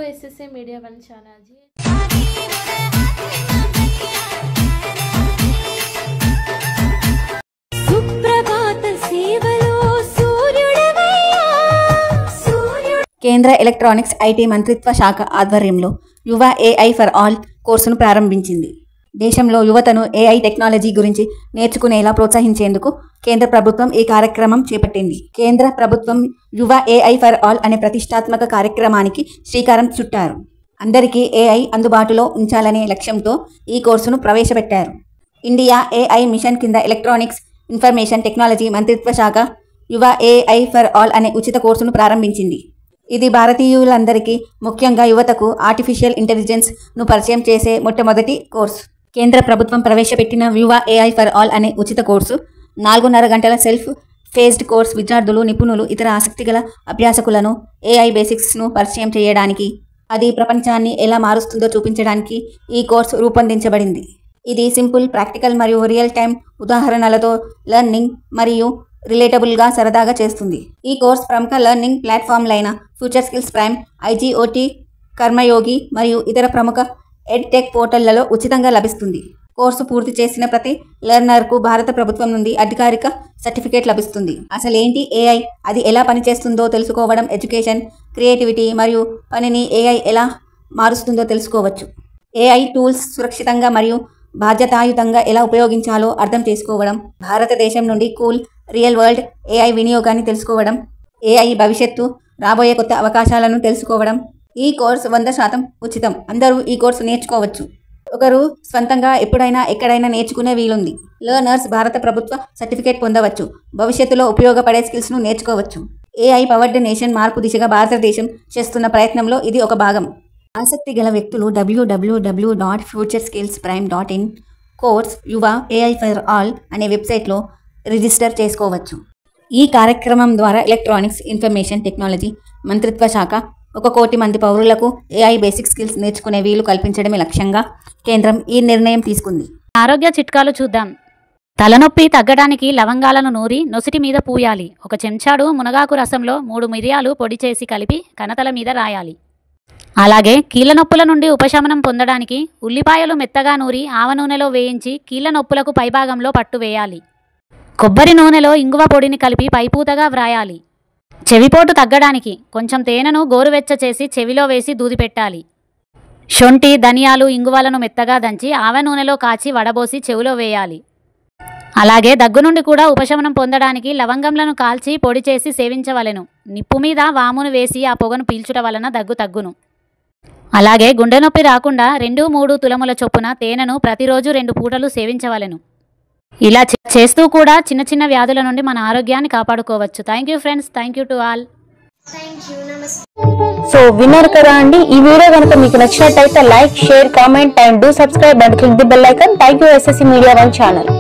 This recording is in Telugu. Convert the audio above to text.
एसएससी मीडिया वन ఛానల్ जी। కేంద్ర ఎలక్ట్రానిక్స్ ఐటీ మంత్రిత్వ శాఖ ఆధ్వర్యంలో యువ ఏఐ ఫర్ ఆల్ కోర్సును ప్రారంభించింది. దేశంలో యువతను ఏఐ టెక్నాలజీ గురించి నేర్చుకునేలా ప్రోత్సహించేందుకు కేంద్ర ప్రభుత్వం ఈ కార్యక్రమం చేపట్టింది. కేంద్ర ప్రభుత్వం యువ ఏఐ ఫర్ ఆల్ అనే ప్రతిష్టాత్మక కార్యక్రమానికి శ్రీకారం చుట్టారు. అందరికీ ఏఐ అందుబాటులో ఉంచాలనే లక్ష్యంతో ఈ కోర్సును ప్రవేశపెట్టారు. ఇండియా ఏఐ మిషన్ కింద ఎలక్ట్రానిక్స్ ఇన్ఫర్మేషన్ టెక్నాలజీ మంత్రిత్వ శాఖ యువ ఏఐ ఫర్ ఆల్ అనే ఉచిత కోర్సును ప్రారంభించింది. ఇది భారతీయులందరికీ, ముఖ్యంగా యువతకు ఆర్టిఫిషియల్ ఇంటెలిజెన్స్ను పరిచయం చేసే మొట్టమొదటి కోర్సు. కేంద్ర ప్రభుత్వం ప్రవేశపెట్టిన యువ ఏఐ ఫర్ ఆల్ అనే ఉచిత కోర్సు 4.5 గంటల సెల్ఫ్ ఫేజ్డ్ కోర్స్. విద్యార్థులు, నిపుణులు, ఇతర ఆసక్తిగల అభ్యాసకులను ఏఐ బేసిక్స్ను పరిచయం చేయడానికి, అది ప్రపంచాన్ని ఎలా మారుస్తుందో చూపించడానికి ఈ కోర్సు రూపొందించబడింది. ఇది సింపుల్, ప్రాక్టికల్ మరియు రియల్ టైం ఉదాహరణలతో లెర్నింగ్ మరియు రిలేటబుల్గా సరదాగా చేస్తుంది. ఈ కోర్స్ ప్రముఖ లెర్నింగ్ ప్లాట్ఫామ్లైన future skills prime, IGOT, Karmayogi మరియు ఇతర ప్రముఖ ఎడ్టెక్ పోర్టళ్లలో ఉచితంగా లభిస్తుంది. కోర్సు పూర్తి చేసిన ప్రతి లెర్నర్కు భారత ప్రభుత్వం నుండి అధికారిక సర్టిఫికేట్ లభిస్తుంది. అసలేంటి ఏఐ, అది ఎలా పనిచేస్తుందో తెలుసుకోవడం, ఎడ్యుకేషన్, క్రియేటివిటీ మరియు పనిని ఏఐ ఎలా మారుస్తుందో తెలుసుకోవచ్చు. ఏఐ టూల్స్ సురక్షితంగా మరియు బాధ్యతాయుతంగా ఎలా ఉపయోగించాలో అర్థం చేసుకోవడం, భారతదేశం నుండి కూల్ రియల్ వరల్డ్ ఏఐ వినియోగాన్ని తెలుసుకోవడం, ఏఐ భవిష్యత్తు, రాబోయే కొత్త అవకాశాలను తెలుసుకోవడం. ఈ కోర్సు 100% ఉచితం. అందరూ ఈ కోర్సు నేర్చుకోవచ్చు. ఒకరు స్వంతంగా ఎప్పుడైనా ఎక్కడైనా నేర్చుకునే వీలుంది. లెర్నర్స్ భారత ప్రభుత్వ సర్టిఫికేట్ పొందవచ్చు. భవిష్యత్తులో ఉపయోగపడే స్కిల్స్ను నేర్చుకోవచ్చు. ఏఐ పవర్డ్ నేషన్ మార్పు దిశగా భారతదేశం చేస్తున్న ప్రయత్నంలో ఇది ఒక భాగం. ఆసక్తి గల వ్యక్తులు www.futureskillsprime.in కోర్స్ యువ ఏఐ ఫర్ ఆల్ అనే వెబ్సైట్లో రిజిస్టర్ చేసుకోవచ్చు. ఈ కార్యక్రమం ద్వారా ఎలక్ట్రానిక్స్ ఇన్ఫర్మేషన్ టెక్నాలజీ మంత్రిత్వ శాఖ 1 కోటి మంది పౌరులకు ఏఐ బేసిక్ స్కిల్స్ నేర్చుకునే వీలు కల్పించడమే లక్ష్యంగా కేంద్రం ఈ నిర్ణయం తీసుకుంది. ఆరోగ్య చిట్కాలు చూద్దాం. తలనొప్పి తగ్గడానికి లవంగాలను నూరి నొసిటి మీద పూయాలి. 1 చెంచాడు మునగాకు రసంలో 3 మిరియాలు పొడి చేసి కలిపి కణతల మీద రాయాలి. అలాగే కీళ్ళ నొప్పుల నుండి ఉపశమనం పొందడానికి ఉల్లిపాయలు మెత్తగా నూరి ఆవ నూనెలో వేయించి కీళ్ళ నొప్పులకు పైభాగంలో పట్టు వేయాలి. కొబ్బరి నూనెలో ఇంగువ పొడిని కలిపి పైపూతగా వ్రాయాలి. చెవిపోటు తగ్గడానికి కొంచెం తేనెను గోరువెచ్చ చేసి చెవిలో వేసి దూది పెట్టాలి. శొంఠి, ధనియాలు, ఇంగువలను మెత్తగా దంచి ఆవ నూనెలో కాచి వడబోసి చెవిలో వేయాలి. అలాగే దగ్గు నుండి కూడా ఉపశమనం పొందడానికి లవంగంలను కాల్చి పొడి చేసి సేవించవలెను. నిప్పు మీద వామును వేసి ఆ పొగను పీల్చుట వలన దగ్గు తగ్గును. అలాగే గుండె నొప్పి రాకుండా 2-3 తులముల చొప్పున తేనెను ప్రతిరోజు 2 పూటలు సేవించవలెను. ఇలా చేస్తూ కూడా చిన్న చిన్న వ్యాధుల నుండి మన ఆరోగ్యాన్ని కాపాడుకోవచ్చు. Thank you friends, thank you to all. So విన్నారు కదా అండి, ఈ వీడియో కనుక మీకు నచ్చినట్టయితే like, share, comment and do subscribe and click the bell icon. Thank you SSC media one channel.